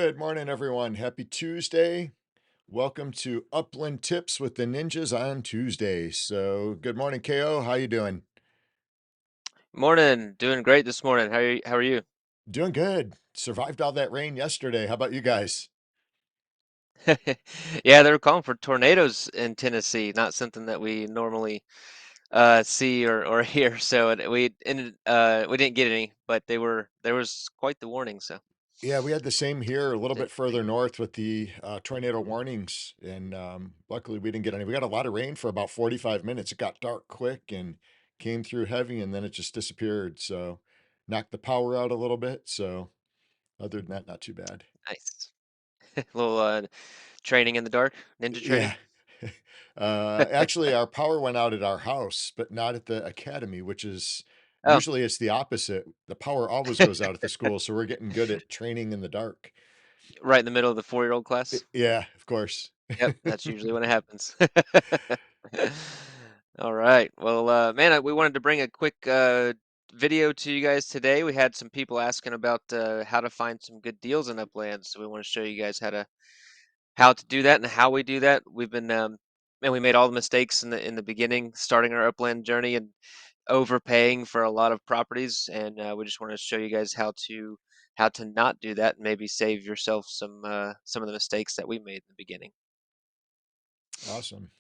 Good morning, everyone. Happy Tuesday. Welcome to Upland Tips with the Ninjas on Tuesday. So, good morning, KO. How you doing? Morning. Doing great this morning. How are you? Doing good. Survived all that rain yesterday. How about you guys? Yeah, they were calling for tornadoes in Tennessee, not something that we normally see or hear. So we didn't get any, but there was quite the warning, so Yeah, we had the same here a little did bit further north with the tornado warnings, and luckily we didn't get any. We got a lot of rain for about 45 minutes. It got dark quick and came through heavy, and then it just disappeared. So, knocked the power out a little bit. So, other than that, not too bad. nice. A little training in the dark, ninja training. Yeah. Actually, our power went out at our house, but not at the academy, which is Oh, usually it's the opposite. The power always goes out at the school, so we're getting good at training in the dark. right in the middle of the 4-year-old class. Yeah, of course. Yep, that's usually when it happens. All right. Well, man, we wanted to bring a quick video to you guys today. We had some people asking about how to find some good deals in Upland, so we want to show you guys how to do that and how we do that. We've been man, we made all the mistakes in the beginning, starting our Upland journey and overpaying for a lot of properties, and we just want to show you guys how to not do that and maybe save yourself some of the mistakes that we made in the beginning. Awesome.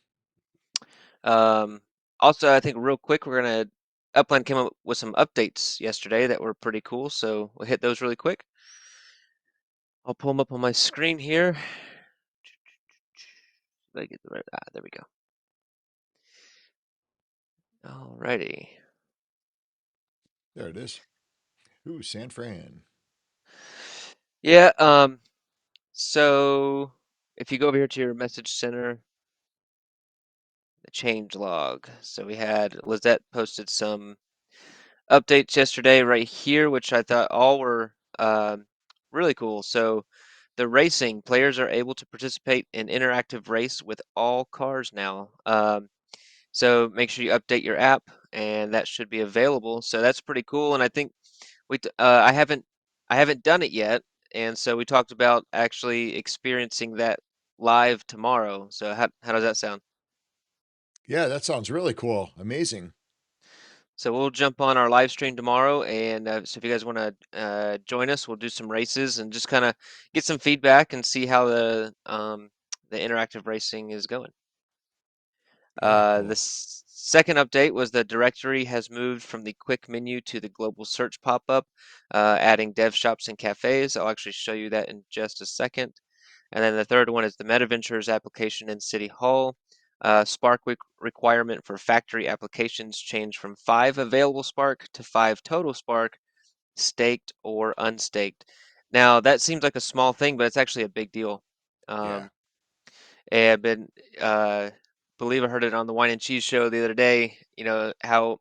Um, Also, I think real quick, Upland came up with some updates yesterday that were pretty cool, so we'll hit those really quick. I'll pull them up on my screen here. Did I get the right? There we go. Alrighty. There it is. Ooh, San Fran. Yeah. So if you go over here to your message center, the change log. So we had Lizette posted some updates yesterday right here, which I thought all were really cool. So the racing players are able to participate in interactive race with all cars now. So make sure you update your app, and that should be available. So that's pretty cool. And I think I haven't done it yet, and so we talked about actually experiencing that live tomorrow. So how does that sound? Yeah, that sounds really cool. Amazing. So we'll jump on our live stream tomorrow, and so if you guys want to join us, we'll do some races and just kind of get some feedback and see how the interactive racing is going. Yeah, The cool. second update was the directory has moved from the quick menu to the global search pop-up, adding dev shops and cafes. I'll actually show you that in just a second. And then the third one is the MetaVentures application in City Hall. Spark requirement for factory applications changed from 5 available Spark to 5 total Spark, staked or unstaked. Now, that seems like a small thing, but it's actually a big deal. Yeah. Um, and I've been, believe I heard it on the Wine and Cheese show the other day, how,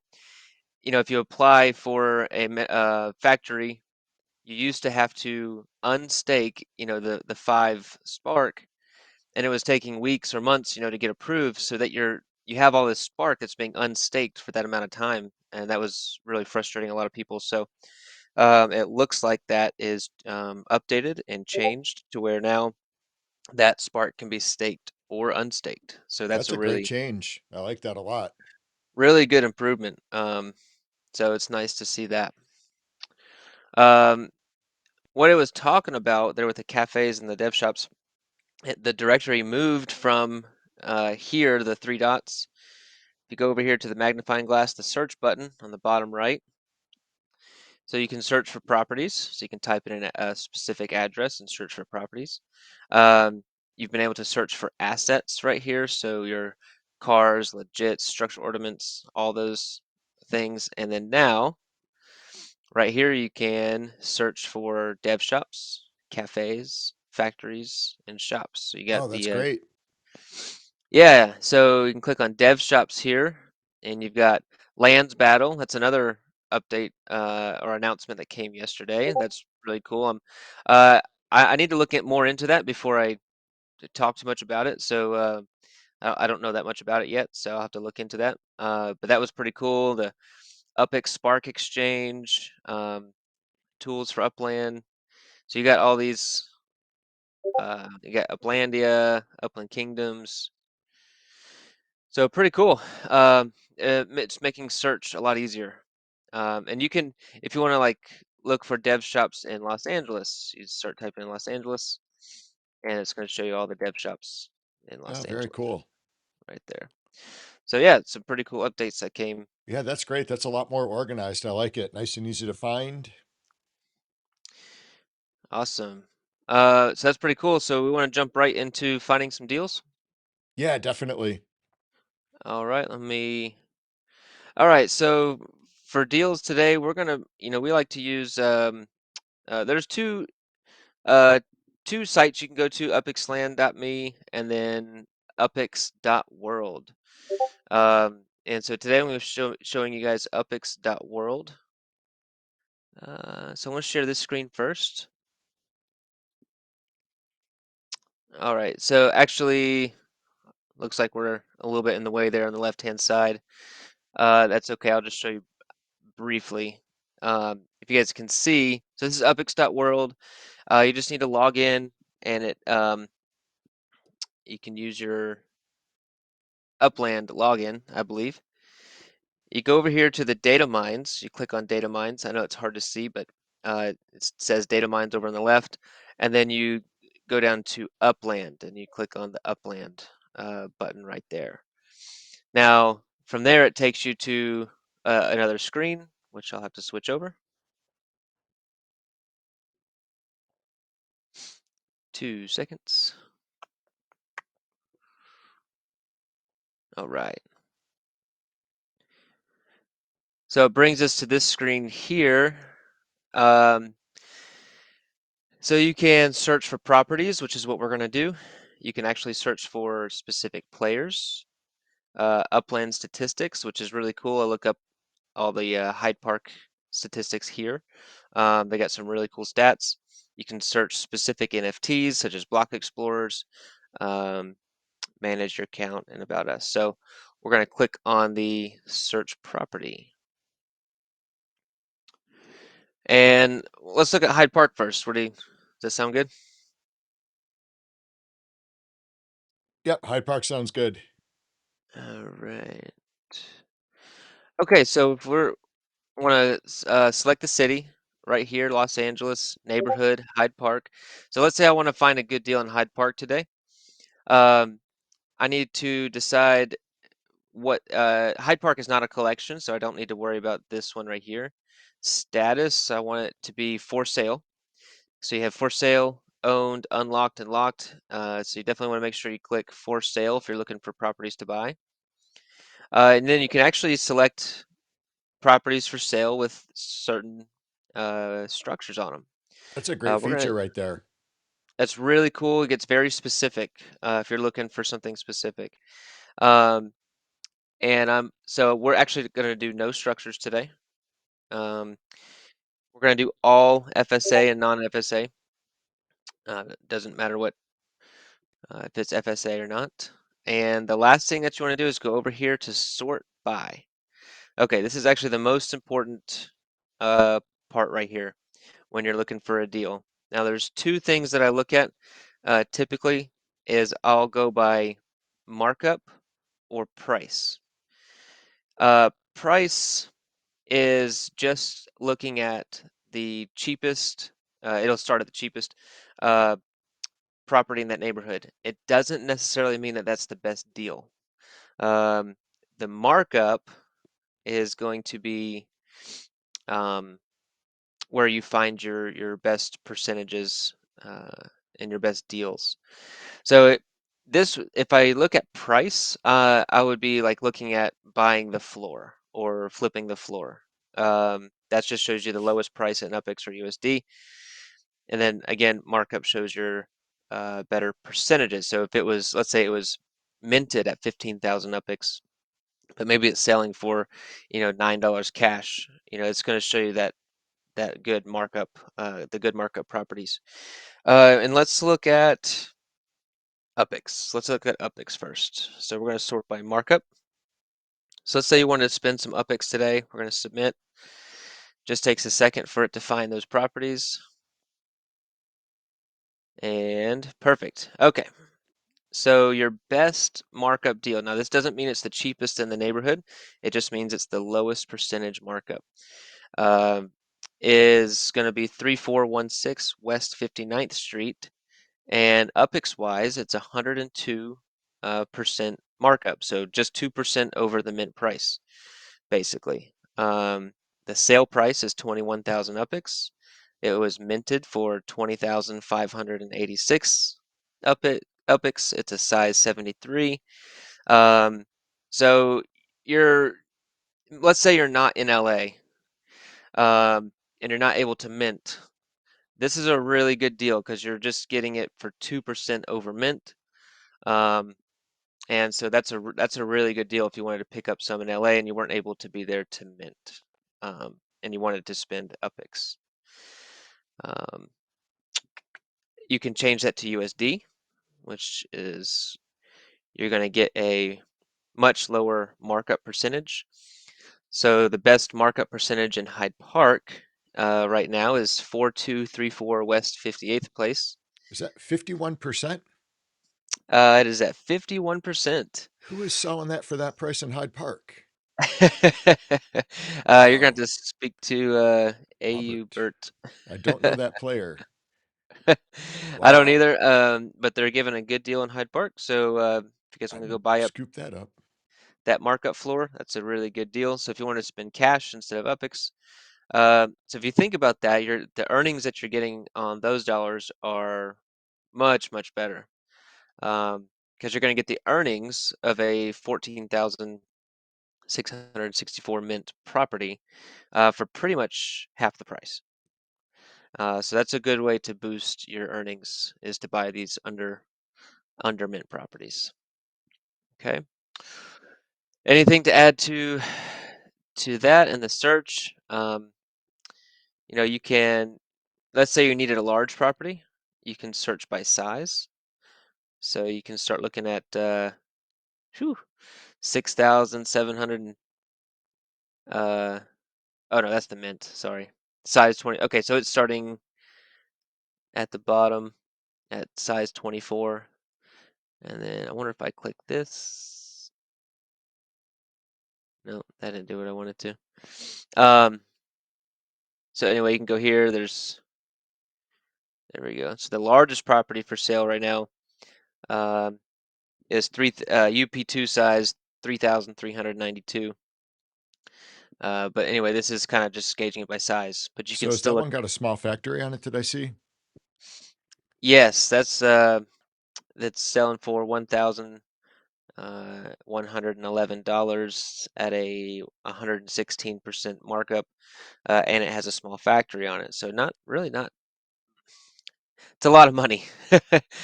if you apply for a factory, you used to have to unstake, the 5 Spark, and it was taking weeks or months, to get approved so that you have all this spark that's being unstaked for that amount of time, and that was really frustrating a lot of people. So it looks like that is updated and changed to where now that spark can be staked or unstaked. So that's That's a a great really change. I like that a lot. really good improvement. So it's nice to see that. Um, what I was talking about there with the cafes and the dev shops, the directory moved from here, the 3 dots. If you go over here to the magnifying glass, the search button on the bottom right, so you can search for properties. So you can type in a specific address and search for properties. Um, you've been able to search for assets right here. So your cars, legit, structural ornaments, all those things. And then now, right here, you can search for dev shops, cafes, factories, and shops. So you got Oh, that's the great. yeah, so you can click on dev shops here, and you've got lands battle. That's another update or announcement that came yesterday. That's really cool. Uh, I need to look at more into that before I talk too much about it. So I don't know that much about it yet, so I'll have to look into that. But that was pretty cool. The UpX Spark Exchange, tools for Upland. So you got all these. You got Uplandia, Upland Kingdoms. So pretty cool. It's making search a lot easier. And you can, if you want to like look for dev shops in Los Angeles, you start typing in Los Angeles, and it's going to show you all the dev shops in Oh, Los very Angeles cool. right there. So yeah, some pretty cool updates that came. Yeah, that's great. That's a lot more organized. I like it. Nice and easy to find. Awesome. So that's pretty cool. So we want to jump right into finding some deals. Yeah, definitely. All right, let me. All right, so for deals today, we're gonna, we like to use. There's uh, two sites you can go to: upxland.me and then upx.world. And so today I'm going to showing you guys upx.world. So I want to share this screen first. All right, so actually looks like we're a little bit in the way there on the left-hand side. That's okay, I'll just show you briefly. If you guys can see, so this is upx.world. You just need to log in and you can use your Upland login, I believe. You go over here to the data mines. You click on data mines. I know it's hard to see, but it says data mines over on the left. And then you go down to Upland and you click on the Upland button right there. Now, from there, it takes you to another screen, which I'll have to switch over. 2 seconds. All right. So it brings us to this screen here. Um, so you can search for properties, which is what we're going to do. You can actually search for specific players. Upland statistics, which is really cool. I look up all the Hyde Park statistics here. They got some really cool stats. You can search specific NFTs such as block explorers, um, manage your account, and about us. So we're going to click on the search property. And let's look at Hyde Park first. Does that sound good? Yep, Hyde Park sounds good. All right. Okay, so if we're want to select the city right here, Los Angeles, neighborhood, Hyde Park. So let's say I want to find a good deal in Hyde Park today. Um, I need to decide what Hyde Park is not a collection, so I don't need to worry about this one right here. Status, I want it to be for sale. So you have for sale, owned, unlocked, and locked. So you definitely want to make sure you click for sale if you're looking for properties to buy. And then you can actually select properties for sale with certain structures on them. That's a great We're gonna. feature right there. That's really cool. It gets very specific if you're looking for something specific. Um, and so we're actually gonna do no structures today. Um, we're gonna do all FSA and non-FSA. It doesn't matter what if it's FSA or not. And the last thing that you want to do is go over here to sort by. Okay, this is actually the most important uh, part right here when you're looking for a deal. Now, there's two things that I look at typically is I'll go by markup or price. Price is just looking at the cheapest, it'll start at the cheapest uh, property in that neighborhood. It doesn't necessarily mean that that's the best deal. Um, the markup is going to be um, where you find your best percentages and your best deals. So if I look at price, I would be like looking at buying the floor or flipping the floor. That just shows you the lowest price in UPX or USD. And then again, markup shows your better percentages. So if it was, let's say it was minted at 15,000 UPX, but maybe it's selling for, $9 cash, it's going to show you that good markup, the good markup properties. And let's look at UPX. Let's look at UPX first. So we're going to sort by markup. So let's say you wanted to spend some UPX today. We're going to submit. Just takes a second for it to find those properties. And perfect. Okay. So your best markup deal. Now this doesn't mean it's the cheapest in the neighborhood. It just means it's the lowest percentage markup. Um, is going to be 3416 West 59th Street. And UPIX wise, it's 102 percent markup. So just 2% over the mint price, basically. The sale price is 21,000 UPIX. It was minted for 20,586 UPIX. It's a size 73. Um, so you're, let's say you're not in LA, and you're not able to mint. This is a really good deal because you're just getting it for 2% over mint. Um, and so that's a really good deal if you wanted to pick up some in LA and you weren't able to be there to mint, and you wanted to spend UPIX. Um, you can change that to USD, which is you're going to get a much lower markup percentage. So the best markup percentage in Hyde Park right now is 4234 West 58th Place. Is that 51%? It is at 51%. Who is selling that for that price in Hyde Park? You're going Wow. to speak to AU Albert. Burt. I don't know that player. I don't Wow. either, but they're giving a good deal in Hyde Park. So if you guys I want to go would buy up scoop that up. that markup floor, that's a really good deal. So if you want to spend cash instead of UPIX, so if you think about that, the earnings that you're getting on those dollars are much, much better. Because you're going to get the earnings of a 14,664 mint property for pretty much half the price. So that's a good way to boost your earnings is to buy these under mint properties. Okay. Anything to add to that in the search? You can, let's say you needed a large property, you can search by size. So you can start looking at whew, 6,700. Uh, oh no, that's the mint. Sorry, size 20. Okay, so it's starting at the bottom at size 24, and then I wonder if I click this. No, that didn't do what I wanted to. Um, so anyway, you can go here. There we go. So the largest property for sale right now um, is UP2 size 3,392. But anyway, this is kind of just gauging it by size. But you So can has still that look. one got a small factory on it, did I see? Yes, that's selling for $1,111 at a 116% markup, and it has a small factory on it. So not really not. It's a lot of money,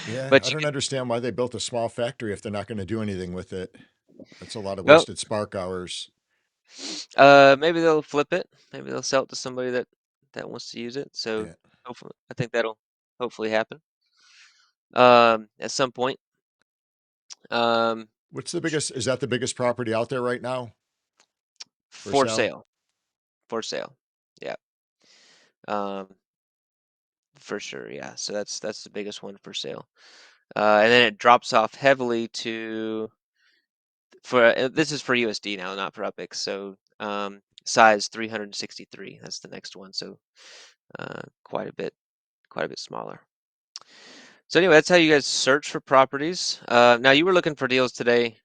Yeah, I but you don't could. understand why they built a small factory if they're not going to do anything with it. That's a lot of Well, wasted spark hours. maybe they'll flip it. Maybe they'll sell it to somebody that wants to use it. So Yeah. hopefully, I think that'll hopefully happen at some point. Um, What's the biggest, is that the biggest property out there right now for for sale? sale, for sale. Yeah, um, for sure. Yeah. So that's the biggest one for sale. And then it drops off heavily to for this is for USD now, not for UPIX. So size 363. That's the next one. So quite a bit smaller. So anyway, that's how you guys search for properties. Now you were looking for deals today,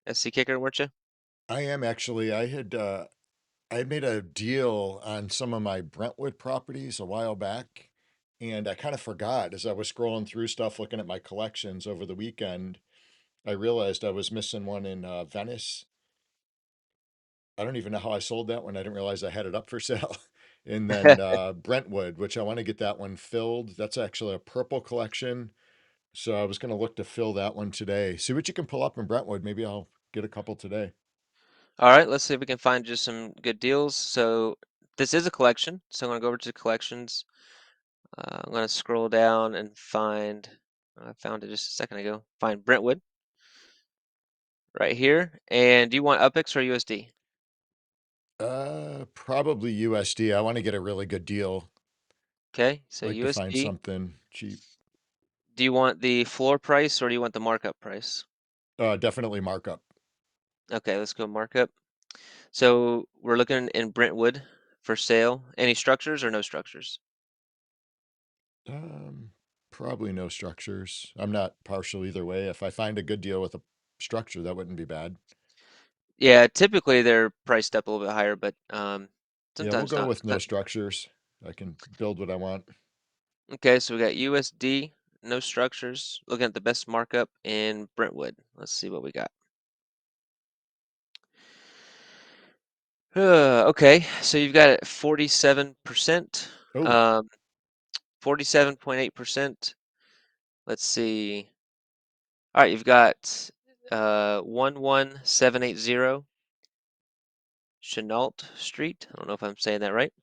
SC Kicker, weren't you? I am actually. I had made a deal on some of my Brentwood properties a while back, and I kind of forgot as I was scrolling through stuff, looking at my collections over the weekend. I realized I was missing one in Venice. I don't even know how I sold that one. I didn't realize I had it up for sale. And then Brentwood, which I want to get that one filled. That's actually a purple collection. So I was going to look to fill that one today. See what you can pull up in Brentwood. Maybe I'll get a couple today. All right, let's see if we can find just some good deals. So this is a collection. So I'm gonna go over to collections. I'm gonna scroll down and find. I found it just a second ago. Find Brentwood right here. And do you want UPIX or USD? Probably USD. I want to get a really good deal. Okay, so Like to find USD. something cheap. Do you want the floor price or do you want the markup price? Definitely markup. Okay, let's go markup. So we're looking in Brentwood for sale. Any structures or no structures? Um, Probably no structures. I'm not partial either way. If I find a good deal with a structure, that wouldn't be bad. Yeah, typically they're priced up a little bit higher, but Yeah, we'll sometimes go not. with no structures. I can build what I want. Okay, so we got USD, no structures. Looking at the best markup in Brentwood. Let's see what we got. Okay, so you've got it 47%, Oh, um, 47.8%. Let's see. All right, you've got 11780 Chenault Street. I don't know if I'm saying that right.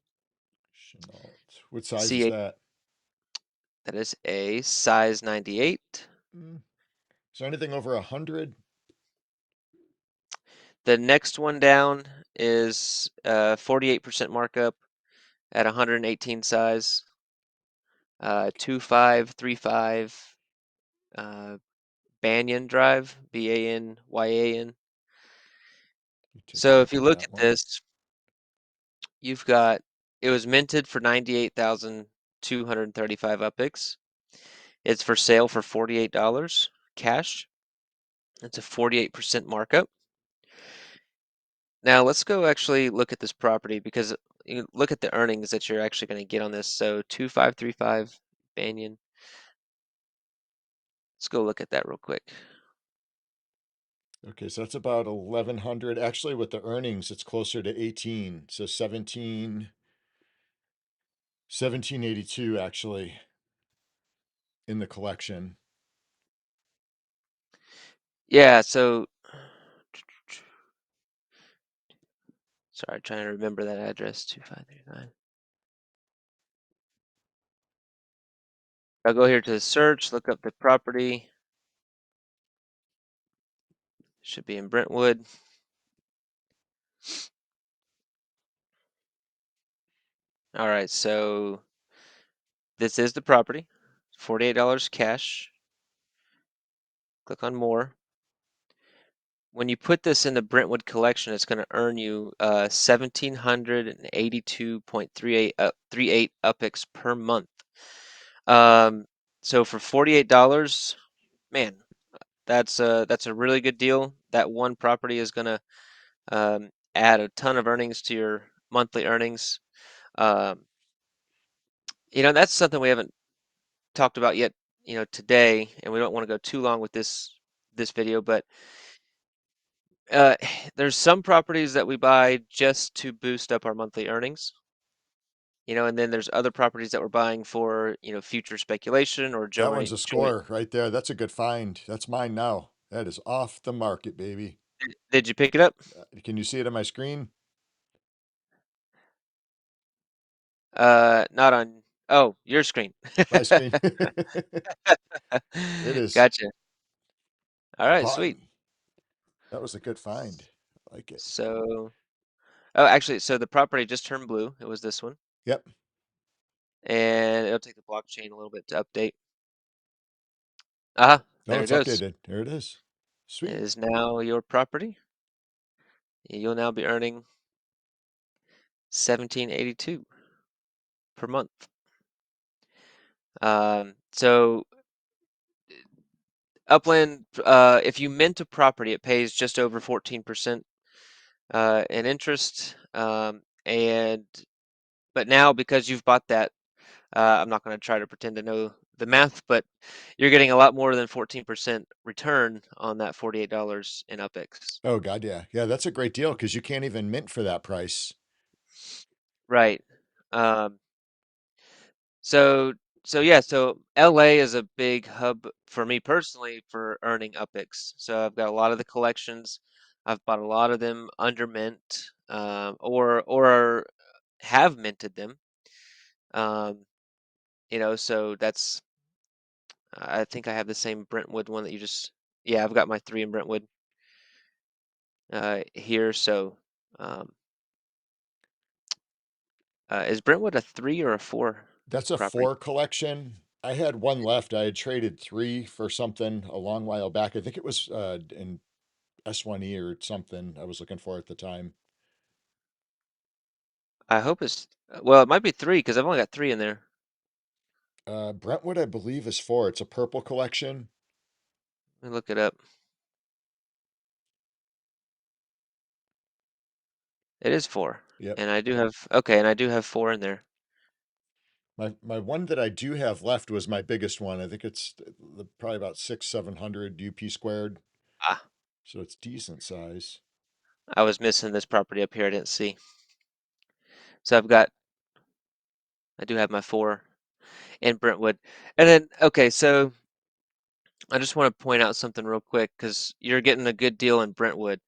Chenault. What size is C8, that? that is a size 98. Mm. Is there anything over 100? The next one down is 48% markup at 118 size, 2535 uh, Banyan Drive, Banyan. You take a So if look you at look that at one. this, you've got it was minted for 98,235 UPIX. It's for sale for $48 cash. It's a 48% markup. Now let's go actually look at this property because you look at the earnings that you're actually going to get on this. So 2535 Banyan. Let's go look at that real quick. Okay, so that's about 1100. Actually, with the earnings, it's closer to 18. So 1782 actually in the collection. Yeah, so sorry, trying to remember that address 2539. I'll go here to the search, look up the property. Should be in Brentwood. All right, so this is the property. $48 cash. Click on more. When you put this in the Brentwood collection, it's going to earn you 1,782.38 UPIX per month. Um, so for $48, man, that's a really good deal. That one property is going to add a ton of earnings to your monthly earnings. Um, that's something we haven't talked about yet, today, and we don't want to go too long with this video, but uh, there's some properties that we buy just to boost up our monthly earnings, and then there's other properties that we're buying for, future speculation or That one's joint a joint. score right there. That's a good find. That's mine now. That is off the market, baby. Did you pick it up? Can you see it on my screen? Not on. Oh, your screen. My screen. It is Gotcha. All right, caught. sweet. That was a good find. I like it. So, oh, actually, so the property just turned blue. It was this one, Yep. and it'll take the blockchain a little bit to update. Ah, No, there it it's goes. updated. There it is. It Sweet. is now your property. You'll now be earning 1782 per month. So Upland, if you mint a property, it pays just over 14% in interest. And but now because you've bought that, I'm not going to try to pretend to know the math, but you're getting a lot more than 14% return on that $48 in UpX. Oh God, yeah. Yeah, that's a great deal because you can't even mint for that price. Right. Um, So so LA is a big hub for me personally for earning UpX. So I've got a lot of the collections. I've bought a lot of them under mint, or have minted them. Um, so that's I think I have the same Brentwood one that you just yeah, I've got my three in Brentwood here. So um, is Brentwood a three or a four That's a property? four collection. I had one left. I had traded three for something a long while back. I think it was in S1E or something I was looking for at the time. I hope it's well, it might be three because I've only got three in there. Brentwood, I believe, is four. It's a purple collection. Let me look it up. It is four. Yep. And I do have okay, and I do have four in there. My one that I do have left was my biggest one. I think it's probably about 700 UP squared. Ah, So it's decent size. I was missing this property up here I didn't see. So I do have my four in Brentwood. And then okay, so I just want to point out something real quick because you're getting a good deal in Brentwood.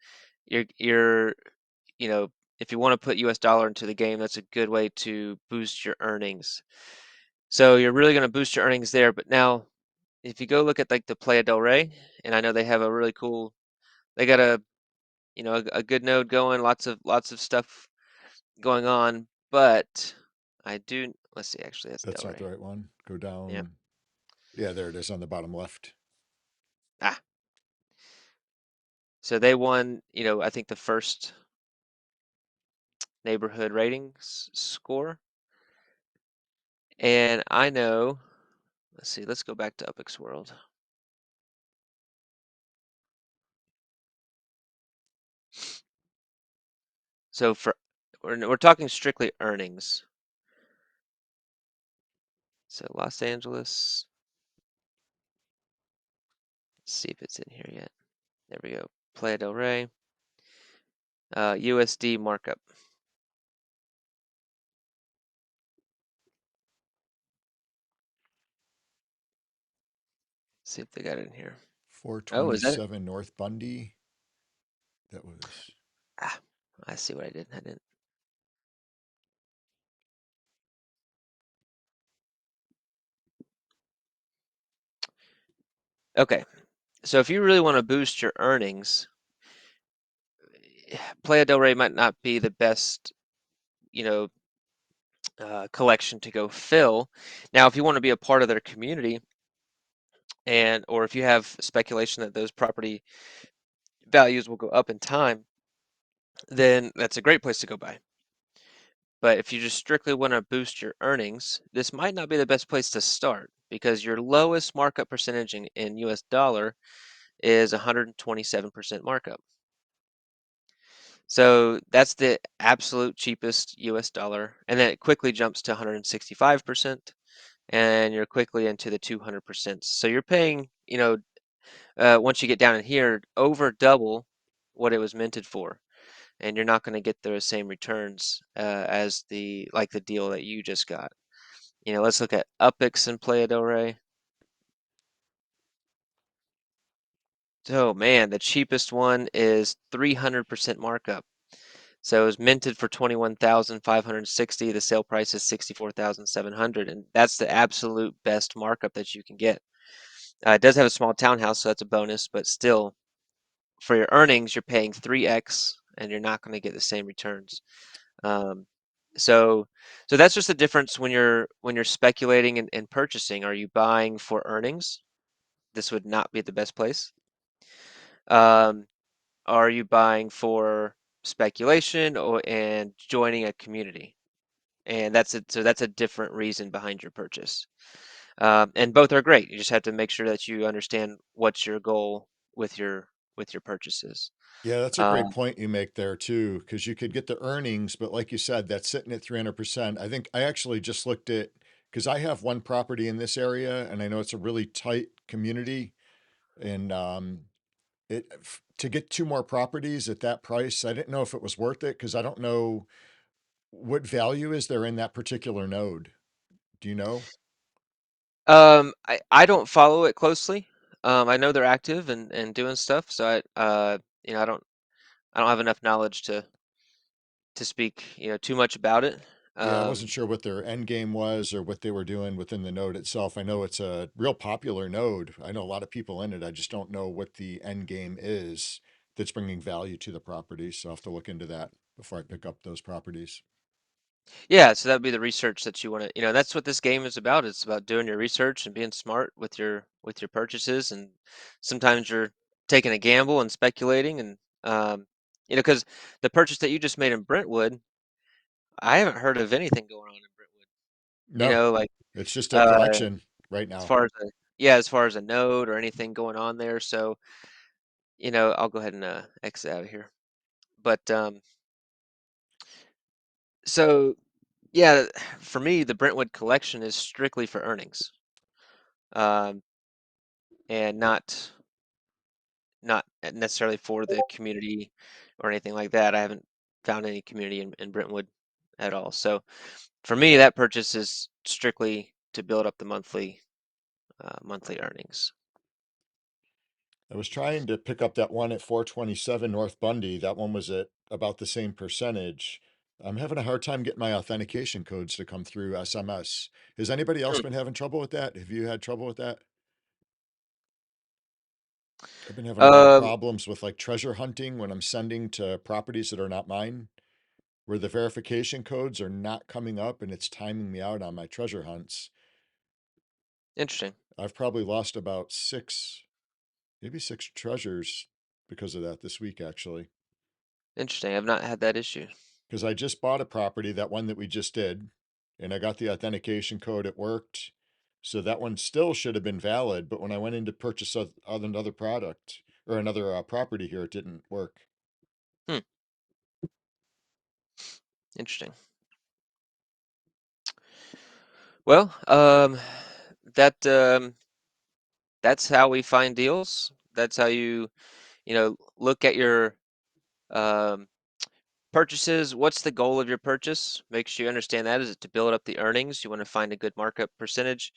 You're you know, if you want to put US dollar into the game, that's a good way to boost your earnings. So you're really going to boost your earnings there. But now, if you go look at like the Playa del Rey, and I know they have a really cool, they got a good node going, lots of stuff going on. But let's see, actually, that's That's Del not the Rey. right one. Go Yeah. down. Yeah, there it is on the bottom left. Ah, so they won, I think the first neighborhood ratings score. And I know, let's see, let's go back to Upix World. So we're talking strictly earnings. So Los Angeles, let's see if it's in here yet. There we go. Playa del Rey, USD markup. See if they got it in here. Oh, is that it? 427 North Bundy. That was Ah, I see what I did. I didn't. Okay, so if you really want to boost your earnings, Playa del Rey might not be the best, you know, collection to go fill. Now, if you want to be a part of their community, or if you have speculation that those property values will go up in time, then that's a great place to go buy. But if you just strictly want to boost your earnings, this might not be the best place to start because your lowest markup percentage in US dollar is 127% markup. So that's the absolute cheapest US dollar. And then it quickly jumps to 165%, and you're quickly into the 200%. So you're paying, once you get down in here, over double what it was minted for. And you're not going to get the same returns as the deal that you just got. Let's look at Upix and Playa del Rey. Oh man, the cheapest one is 300% markup. So it was minted for 21,560. The sale price is 64,700, and that's the absolute best markup that you can get. It does have a small townhouse, so that's a bonus, but still, for your earnings, you're paying 3x, and you're not going to get the same returns. Um, so, so that's just the difference when you're speculating and purchasing. Are you buying for earnings? This would not be the best place. Um, are you buying for speculation and joining a community? And that's it. So that's a different reason behind your purchase. And both are great. You just have to make sure that you understand what's your goal with your purchases. Yeah, that's a great Um, point you make there too, because you could get the earnings, but like you said, that's sitting at 300%. I think I actually just looked at, because I have one property in this area and I know it's a really tight community. And to get two more properties at that price, I didn't know if it was worth it because I don't know what value is there in that particular node. Do you know? I don't follow it closely. I know they're active and doing stuff, so I don't have enough knowledge to speak too much about it. Yeah, I wasn't Um, sure what their end game was or what they were doing within the node itself. I know it's a real popular node. I know a lot of people in it. I just don't know what the end game is that's bringing value to the property. So I'll have to look into that before I pick up those properties. Yeah, so that'd be the research that you want to, that's what this game is about. It's about doing your research and being smart with your purchases. And sometimes you're taking a gamble and speculating, and because the purchase that you just made in Brentwood, I haven't heard of anything going on in Brentwood. No, Like it's just a uh, collection right as now. far as as far as a node or anything going on there. So I'll go ahead and exit out of here. But so yeah, for me, the Brentwood collection is strictly for earnings. Um, and not necessarily for the community or anything like that. I haven't found any community in Brentwood at all. So for me, that purchase is strictly to build up the monthly earnings. I was trying to pick up that one at 427 North Bundy. That one was at about the same percentage. I'm having a hard time getting my authentication codes to come through SMS. Has anybody else Hmm. been having trouble with that? Have you had trouble with that? I've been having a lot of Um, problems with like treasure hunting when I'm sending to properties that are not mine, where the verification codes are not coming up and it's timing me out on my treasure hunts. Interesting. I've probably lost about six, maybe six treasures because of that this week, actually. Interesting. I've not had that issue. Because I just bought a property, that one that we just did, and I got the authentication code. It worked. So that one still should have been valid. But when I went in to purchase another product or another property here, it didn't work. Hmm. Interesting. Well, that that's how we find deals. That's how you look at your um, purchases. What's the goal of your purchase? Make sure you understand that. Is it to build up the earnings? You want to find a good markup percentage,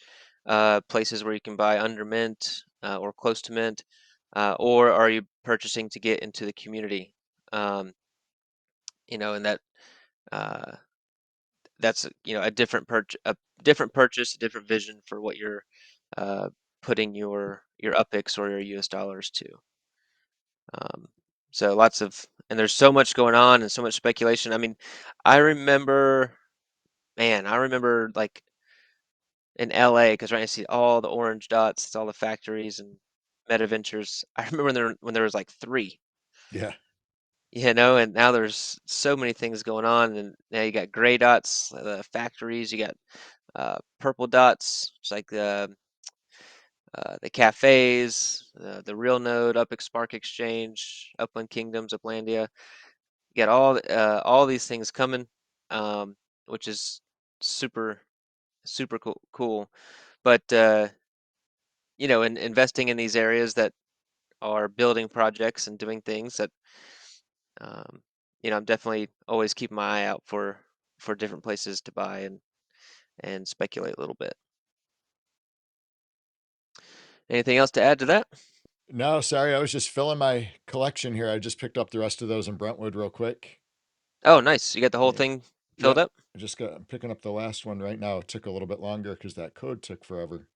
places where you can buy under mint or close to mint, or are you purchasing to get into the community? Um, and uh, that's a different purchase, a different vision for what you're uh, putting your UPIX or your US dollars to. Um, so and there's so much going on and so much speculation. I mean, I remember, man, I remember like in LA, because right, I see all the orange dots, it's all the factories and MetaVentures. I remember when there was like three, Yeah. and now there's so many things going on, and now you got gray dots, the factories, you got purple dots, it's like the cafes, the Real Node, Upix Spark Exchange, Upland Kingdoms, Uplandia. You got all these things coming, um, which is super super cool. But investing in these areas that are building projects and doing things that um, I'm definitely always keeping my eye out for different places to buy and speculate a little bit. Anything else to add to that? No, sorry. I was just filling my collection here. I just picked up the rest of those in Brentwood real quick. Oh, nice. You got the whole Yeah. thing filled Yep. up? I just got, I'm picking up the last one right now. It took a little bit longer because that code took forever.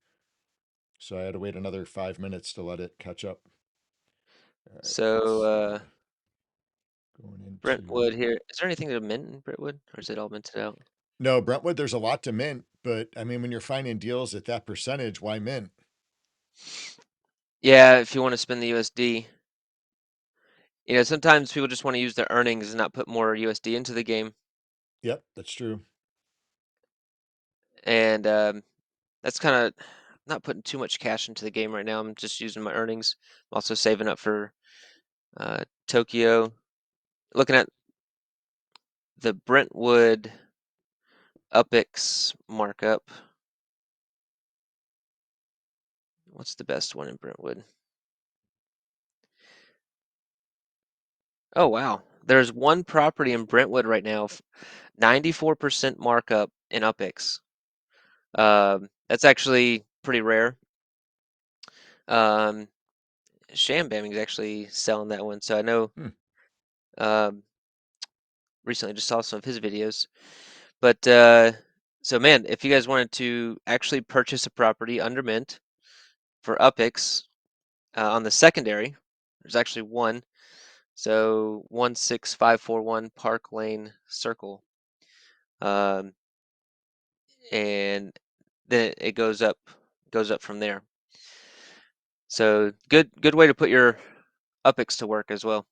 So I had to wait another 5 minutes to let it catch up. All right. So, Let's see. Going Brentwood into. here. Is there anything to mint in Brentwood, or is it all minted out? No, Brentwood, there's a lot to mint, but I mean, when you're finding deals at that percentage, why mint? Yeah, if you want to spend the USD. Sometimes people just want to use their earnings and not put more USD into the game. Yep, that's true. And that's kind of not putting too much cash into the game right now. I'm just using my earnings. I'm also saving up for Tokyo. Looking at the Brentwood UPIX markup. What's the best one in Brentwood? Oh, wow. There's one property in Brentwood right now, 94% markup in UPIX. That's actually pretty rare. Um, Sham is actually selling that one, so I know Hmm. um, recently just saw some of his videos. But so man, if you guys wanted to actually purchase a property under mint for UPIX on the secondary, there's actually one. So 16541 Park Lane Circle. um, and then it goes up from there. So good way to put your UPIX to work as well.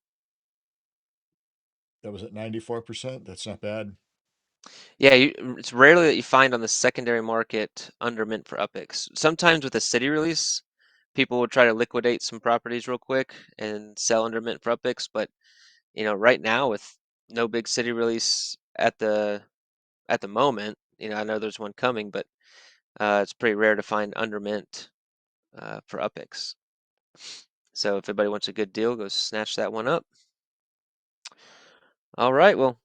That was at 94%. That's not bad. Yeah, it's rarely that you find on the secondary market under mint for UPIX. Sometimes with a city release, people will try to liquidate some properties real quick and sell under mint for UPIX, but right now with no big city release at the moment, I know there's one coming, but it's pretty rare to find under mint for UPIX. So if anybody wants a good deal, go snatch that one up. All right, well,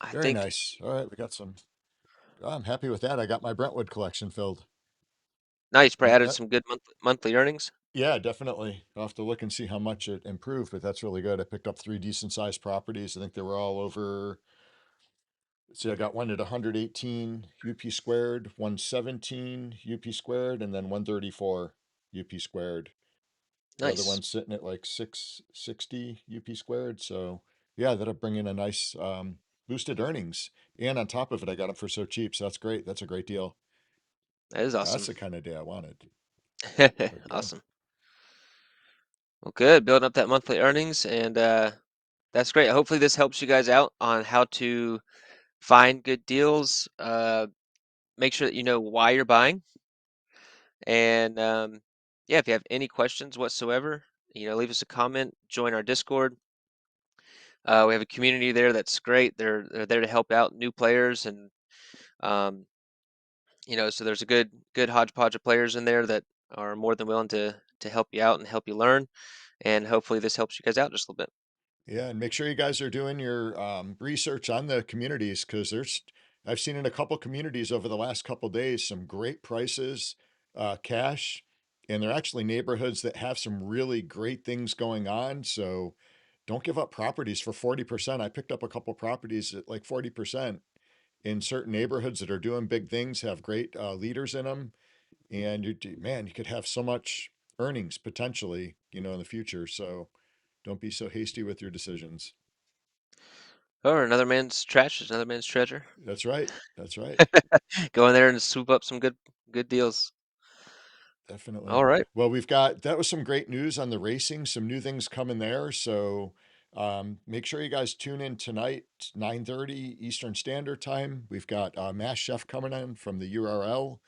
I Very think nice. All right, we got some. I'm happy with that. I got my Brentwood collection filled. nice. Probably added That some good monthly earnings. Yeah, definitely. I'll have to look and see how much it improved, but that's really good. I picked up three decent sized properties. I think they were all over. See, I got one at 118 UP squared, 117 UP squared, and then 134 UP squared. The other Nice. one's sitting at like 660 UP squared. So yeah, that'll bring in a nice boosted earnings. And on top of it, I got them for so cheap. So that's great. That's a great deal. That is That's awesome. the kind of day I wanted. But yeah. Awesome. Well, good. Building up that monthly earnings, and that's great. Hopefully, this helps you guys out on how to find good deals. Make sure that you know why you're buying, and yeah, if you have any questions whatsoever, leave us a comment. Join our Discord. We have a community there that's great. They're there to help out new players, and um, so there's a good hodgepodge of players in there that are more than willing to help you out and help you learn. And hopefully, this helps you guys out just a little bit. Yeah, and make sure you guys are doing your research on the communities because I've seen in a couple communities over the last couple days some great prices, cash, and they're actually neighborhoods that have some really great things going on. So don't give up properties for 40%. I picked up a couple properties at like 40% in certain neighborhoods that are doing big things, have great leaders in them, and man, you could have so much earnings potentially, in the future. So don't be so hasty with your decisions. Or another man's trash is another man's treasure. That's right. That's right. Go in there and swoop up some good deals. Definitely. All right. Well, that was some great news on the racing, some new things coming there. So make sure you guys tune in tonight, 9:30 Eastern Standard Time. We've got Mass Chef coming in from the URL.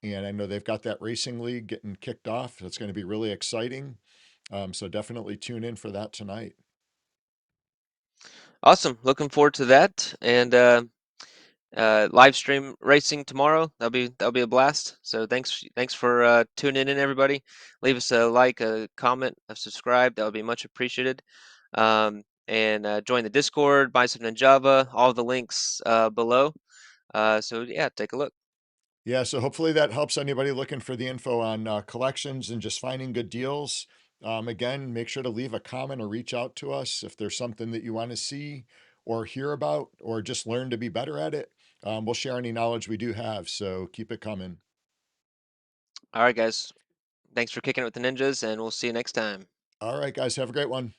And I know they've got that racing league getting kicked off. It's going to be really exciting. So definitely tune in for that tonight. Awesome. Looking forward to that. And live stream racing tomorrow. That'll be a blast. So thanks for tuning in, everybody. Leave us a like, a comment, a subscribe. That would be much appreciated. And join the Discord, buy something in Java. All the links below. So yeah, take a look. Yeah, so hopefully that helps anybody looking for the info on collections and just finding good deals. Again, make sure to leave a comment or reach out to us if there's something that you want to see or hear about or just learn to be better at it. We'll share any knowledge we do have, so keep it coming. All right, guys. Thanks for kicking it with the ninjas, and we'll see you next time. All right, guys, have a great one.